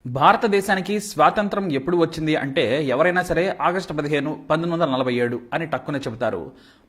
భారతదేశానికి స్వాతంత్రం ఎప్పుడు వచ్చింది అంటే ఎవరైనా సరే ఆగస్టు 15, 1947 అని టక్కున చెబుతారు.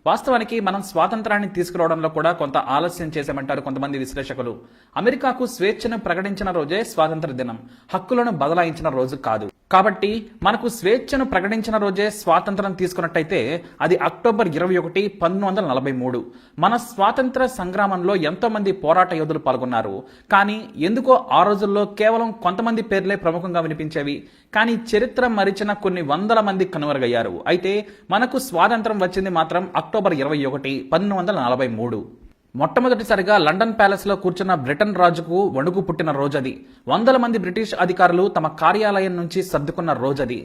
వాస్తవానికి మనం స్వాతంత్రాన్ని తీసుకురావడంలో కూడా కొంత ఆలస్యం చేశామంటారు కొంతమంది విశ్లేషకులు. అమెరికాకు స్వేచ్ఛను ప్రకటించిన రోజే స్వాతంత్ర దినం, హక్కులను బదలాయించిన రోజు కాదు. కాబట్టి మనకు స్వేచ్ఛను ప్రకటించిన రోజే స్వాతంత్రం తీసుకున్నట్టయితే అది అక్టోబర్ 21, 1943. మన స్వాతంత్ర సంగ్రామంలో ఎంతో మంది పోరాట యోధులు పాల్గొన్నారు. కానీ ఎందుకో ఆ రోజుల్లో కేవలం కొంతమంది పేర్లే ప్రముఖంగా వినిపించేవి. కానీ చరిత్ర మరిచిన కొన్ని వందల మంది కనుమరుగయ్యారు. అయితే మనకు స్వాతంత్రం వచ్చింది మాత్రం అక్టోబర్ 21, 1943. మొట్టమొదటిసారిగా లండన్ ప్యాలెస్ లో కూర్చున్న బ్రిటన్ రాజుకు వణుకు పుట్టిన రోజది. వందల మంది బ్రిటిష్ అధికారులు తమ కార్యాలయం నుంచి సర్దుకున్న రోజది.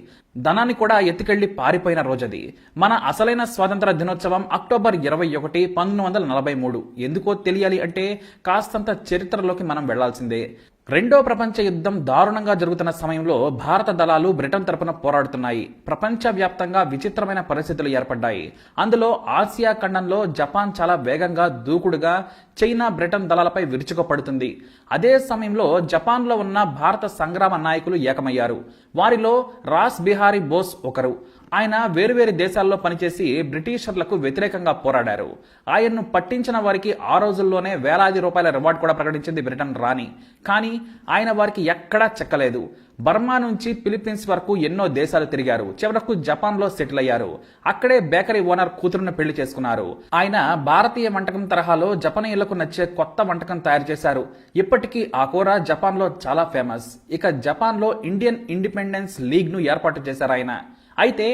ధనాన్ని కూడా ఎత్తుకెళ్లి పారిపోయిన రోజది. మన అసలైన స్వాతంత్ర దినోత్సవం అక్టోబర్ 21, 1943. ఎందుకో తెలియాలి అంటే కాస్తంత చరిత్రలోకి మనం వెళ్లాల్సిందే. రెండో ప్రపంచ యుద్ధం దారుణంగా జరుగుతున్న సమయంలో భారత దళాలు బ్రిటన్ తరపున పోరాడుతున్నాయి. ప్రపంచవ్యాప్తంగా విచిత్రమైన పరిస్థితులు ఏర్పడ్డాయి. అందులో ఆసియా ఖండంలో జపాన్ చాలా వేగంగా దూకుడుగా చైనా బ్రిటన్ దళాలపై విరుచుకుపడుతుంది. అదే సమయంలో జపాన్లో ఉన్న భారత సంగ్రామ నాయకులు ఏకమయ్యారు. వారిలో రాస్ బిహారీ బోస్ ఒకరు. ఆయన వేరువేరు దేశాల్లో పనిచేసి బ్రిటిషర్లకు వ్యతిరేకంగా పోరాడారు. ఆయన్ను పట్టించిన వారికి ఆ రోజుల్లోనే వేలాది రూపాయల రివార్డు కూడా ప్రకటించింది బ్రిటన్ రాణి. కానీ ఆయన వారికి ఎక్కడా చెక్కలేదు. బర్మా నుంచి ఫిలిప్పీన్స్ వరకు ఎన్నో దేశాలు తిరిగారు. చివరకు జపాన్ లో సెటిల్ అయ్యారు. అక్కడే బేకరీ ఓనర్ కూతురును పెళ్లి చేసుకున్నారు. ఆయన భారతీయ వంటకం తరహాలో జపనీయులకు నచ్చే కొత్త వంటకం తయారు చేశారు. ఇప్పటికీ ఆ కూర జపాన్ లో చాలా ఫేమస్. ఇక జపాన్ లో ఇండియన్ ఇండిపెండెన్స్ లీగ్ ను ఏర్పాటు చేశారు ఆయన. అయితే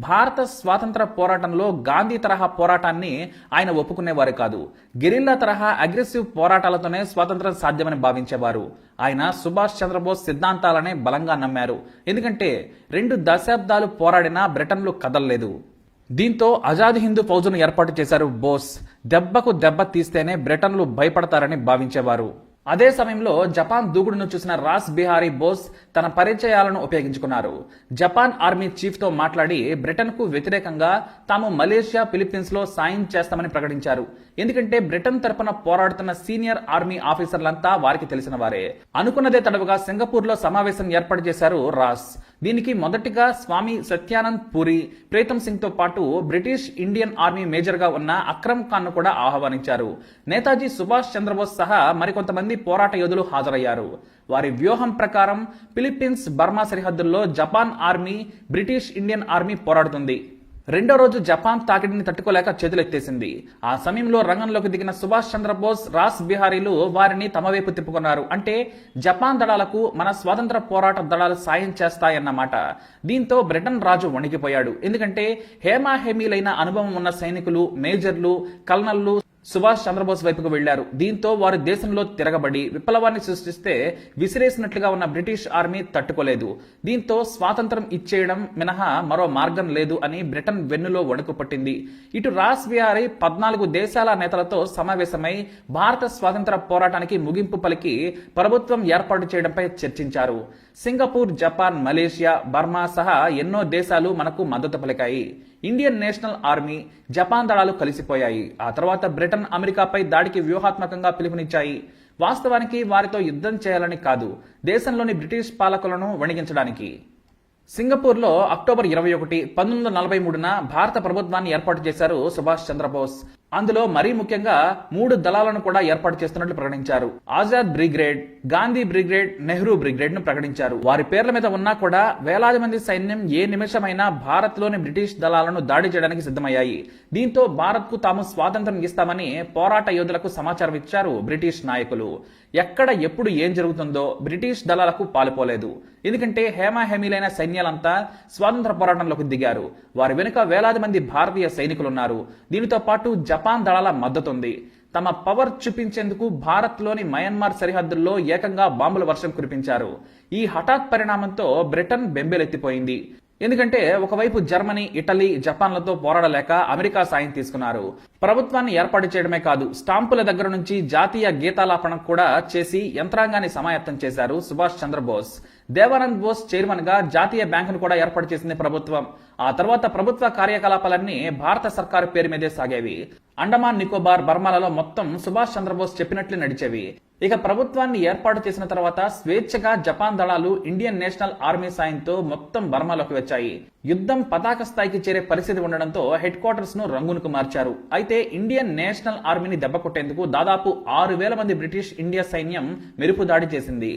భారత స్వాతంత్ర పోరాటంలో గాంధీ తరహా పోరాటాన్ని ఆయన ఒప్పుకునేవారు కాదు. గెరిల్లా తరహా అగ్రెసివ్ పోరాటాలతోనే స్వాతంత్రం సాధ్యమని భావించేవారు. ఆయన సుభాష్ చంద్రబోస్ సిద్ధాంతాలనే బలంగా నమ్మారు. ఎందుకంటే 2 దశాబ్దాలు పోరాడినా బ్రిటన్లు కదలలేదు. దీంతో ఆజాద్ హిందూ ఫౌజును ఏర్పాటు చేశారు బోస్. దెబ్బకు దెబ్బ తీస్తేనే బ్రిటన్లు భయపడతారని భావించేవారు. అదే సమయంలో జపాన్ దూకుడును చూసిన రాస్ బిహారీ బోస్ తన పరిచయాలను ఉపయోగించుకున్నారు. జపాన్ ఆర్మీ చీఫ్ తో మాట్లాడి బ్రిటన్ కు వ్యతిరేకంగా తాము మలేషియా, ఫిలిప్పీన్స్ లో సాయం చేస్తామని ప్రకటించారు. ఎందుకంటే బ్రిటన్ తరపున పోరాడుతున్న సీనియర్ ఆర్మీ ఆఫీసర్లంతా వారికి తెలిసిన వారే. అనుకున్నదే తడవుగా సింగపూర్ లో సమావేశం ఏర్పాటు చేశారు రాస్. దీనికి మొదటిగా స్వామి సత్యానంద్ పూరి, ప్రీతం సింగ్ తో పాటు బ్రిటిష్ ఇండియన్ ఆర్మీ మేజర్ గా ఉన్న అక్రమ్ ఖాన్ ను కూడా ఆహ్వానించారు. నేతాజీ సుభాష్ చంద్రబోస్ సహా మరికొంతమంది పోరాట యోధులు హాజరయ్యారు. వారి వ్యూహం ప్రకారం ఫిలిప్పీన్స్, బర్మా సరిహద్దుల్లో Japan army, British Indian army పోరాడుతుంది. రెండో రోజు జపాన్ తాకిడిని తట్టుకోలేక చేతులెత్తేసింది. ఆ సమయంలో రంగంలోకి దిగిన సుభాష్ చంద్రబోస్, రాస్ బిహారీలు వారిని తమ వైపు తిప్పుకున్నారు. అంటే జపాన్ దళాలకు మన స్వాతంత్ర పోరాట దళాలు సాయం చేస్తాయన్నమాట. దీంతో బ్రిటన్ రాజు వణికిపోయాడు. ఎందుకంటే హేమాహేమీలైన అనుభవం ఉన్న సైనికులు, మేజర్లు, కల్నల్లు సుభాష్ చంద్రబోస్ వైపుకు వెళ్లారు. దీంతో వారు దేశంలో తిరగబడి విప్లవాన్ని సృష్టిస్తే విసిరేసినట్లుగా ఉన్న బ్రిటిష్ ఆర్మీ తట్టుకోలేదు. దీంతో స్వాతంత్రం ఇచ్చేయడం మినహా మరో మార్గం లేదు అని బ్రిటన్ వెన్నులో వణుకు పట్టింది. ఇటు రాస్ బిహారీ 14 దేశాల నేతలతో సమావేశమై భారత స్వాతంత్ర పోరాటానికి ముగింపు పలికి ప్రభుత్వం ఏర్పాటు చేయడంపై చర్చించారు. సింగపూర్, జపాన్, మలేషియా, బర్మా సహా ఎన్నో దేశాలు మనకు మద్దతు పలికాయి. ఇండియన్ నేషనల్ ఆర్మీ, జపాన్ దళాలు కలిసిపోయాయి. ఆ తర్వాత బ్రిటన్ అమెరికాపై దాడికి వ్యూహాత్మకంగా పిలుపునిచ్చాయి. వాస్తవానికి వారితో యుద్ధం చేయాలని కాదు, దేశంలోని బ్రిటిష్ పాలకులను వణిగించడానికి. సింగపూర్లో అక్టోబర్ 21, 1943న భారత ప్రభుత్వాన్ని ఏర్పాటు చేశారు సుభాష్ చంద్రబోస్. అందులో మరీ ముఖ్యంగా 3 దళాలను కూడా ఏర్పాటు చేస్తున్నట్లు ప్రకటించారు. Azad brigade, Gandhi brigade, Nehru brigade ను ప్రకటించారు. వారి పేర్ల మీద ఉన్నా కూడా వేలాది మంది సైన్యం ఏ నిమిషమైనా భారత్ లోని బ్రిటిష్ దళాలను దాడి చేయడానికి సిద్ధమయ్యాయి. దీంతో భారత్ కు తాము స్వాతంత్రం ఇస్తామని పోరాట యోధులకు సమాచారం ఇచ్చారు బ్రిటిష్ నాయకులు. ఎక్కడ ఎప్పుడు ఏం జరుగుతుందో బ్రిటిష్ దళాలకు పాలుపోలేదు. ఎందుకంటే హేమాహేమీలైన సైన్యాలంతా స్వాతంత్ర పోరాటంలోకి దిగారు. వారి వెనుక వేలాది మంది భారతీయ సైనికులున్నారు. దీనితో పాటు జపాన్ దళాల మద్దతుంది. తమ పవర్ చూపించేందుకు భారత్ లోని మయన్మార్ సరిహద్దుల్లో ఏకంగా బాంబుల వర్షం కురిపించారు. ఈ హఠాత్ పరిణామంతో బ్రిటన్ బెంబేలెత్తిపోయింది. ఎందుకంటే ఒకవైపు జర్మనీ, ఇటలీ, జపాన్లతో పోరాడలేక అమెరికా సాయం తీసుకున్నారు. ప్రభుత్వాన్ని ఏర్పాటు చేయడమే కాదు, స్టాంపుల దగ్గర నుంచి జాతీయ గీతాలాపన కూడా చేసి యంత్రాంగాన్ని సమాయత్తం చేశారు సుభాష్ చంద్రబోస్. దేవానంద్ బోస్ చైర్మన్ గా జాతీయ బ్యాంకును కూడా ఏర్పాటు చేసింది ప్రభుత్వం. ఆ తర్వాత ప్రభుత్వ కార్యకలాపాలన్నీ భారత సర్కారు పేరు మీదే సాగేవి. అండమాన్ నికోబార్ బర్మాలలో మొత్తం సుభాష్ చంద్రబోస్ చెప్పినట్లు నడిచేవి. ఇక ప్రభుత్వాన్ని ఏర్పాటు చేసిన తర్వాత స్వేచ్ఛగా జపాన్ దళాలు ఇండియన్ నేషనల్ ఆర్మీ సాయంతో మొత్తం బర్మాలోకి వచ్చాయి. యుద్ధం పతాక స్థాయికి చేరే పరిస్థితి ఉండడంతో హెడ్ క్వార్టర్స్ ను రంగునుకు మార్చారు. అయితే ఇండియన్ నేషనల్ ఆర్మీని దెబ్బకొట్టేందుకు దాదాపు 6,000 మంది బ్రిటిష్ ఇండియా సైన్యం మెరుపు దాడి చేసింది.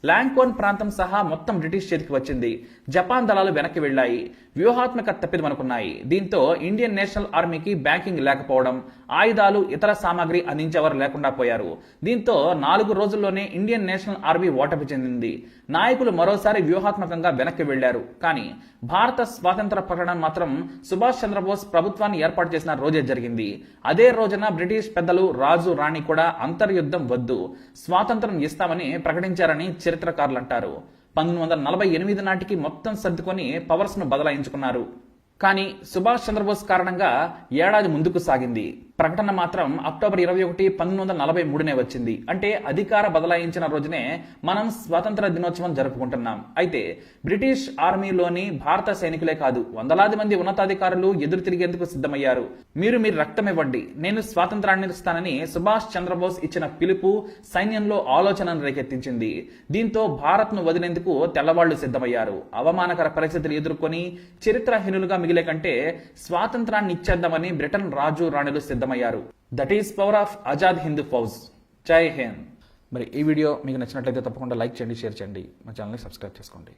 లాంకోన్ ప్రాంతం సహా మొత్తం బ్రిటిష్ చేతికి వచ్చింది. జపాన్ దళాలు వెనక్కి వెళ్లాయి. వ్యూహాత్మక తప్పిదమనుకున్నాయి. దీంతో ఇండియన్ నేషనల్ ఆర్మీకి బ్యాంకింగ్ లేకపోవడం, ఆయుధాలు ఇతర సామాగ్రి అందించేవారు లేకుండా పోయారు. దీంతో 4 రోజుల్లోనే ఇండియన్ నేషనల్ ఆర్మీ ఓటమి చెందింది. నాయకులు మరోసారి వ్యూహాత్మకంగా వెనక్కి వెళ్లారు. కానీ భారత స్వాతంత్ర ప్రకటన మాత్రం సుభాష్ చంద్రబోస్ ప్రభుత్వాన్ని ఏర్పాటు చేసిన రోజే జరిగింది. అదే రోజున బ్రిటిష్ పెద్దలు రాజు రాణి కూడా అంతర్యుద్ధం వద్దు, స్వాతంత్రం ఇస్తామని ప్రకటించారని చరిత్రకారులు అంటారు. 1948 నాటికి మొత్తం సర్దుకొని పవర్స్ ను బదలాయించుకున్నారు. కానీ సుభాష్ చంద్రబోస్ కారణంగా ఏడాది ముందుకు సాగింది. ప్రకటన మాత్రం అక్టోబర్ 21, 1943నే వచ్చింది. అంటే అధికార బదలాయించిన రోజునే మనం స్వాతంత్ర దినోత్సవం జరుపుకుంటున్నాం. అయితే బ్రిటిష్ ఆర్మీలోని భారత సైనికులే కాదు, వందలాది మంది ఉన్నతాధికారులు ఎదురు తిరిగేందుకు సిద్ధమయ్యారు. మీరు రక్తం ఇవ్వండి, నేను స్వాతంత్రాన్ని ఇస్తానని సుభాష్ చంద్రబోస్ ఇచ్చిన పిలుపు సైన్యంలో ఆలోచనను రేకెత్తించింది. దీంతో భారత్ ను వదిలేందుకు తెల్లవాళ్లు సిద్ధమయ్యారు. అవమానకర పరిస్థితులు ఎదుర్కొని చరిత్రహీనులుగా మిగిలే కంటే స్వాతంత్రాన్ని ఇచ్చేద్దామని బ్రిటన్ రాజు రాణులు సిద్ధమయ్యారు. That is power of Azad Hind Fauj. జై హింద్. మరి ఈ వీడియో మీకు నచ్చినట్లయితే తప్పకుండా లైక్ చేయండి, షేర్ చేయండి, మా ఛానల్ని సబ్స్క్రైబ్ చేసుకోండి.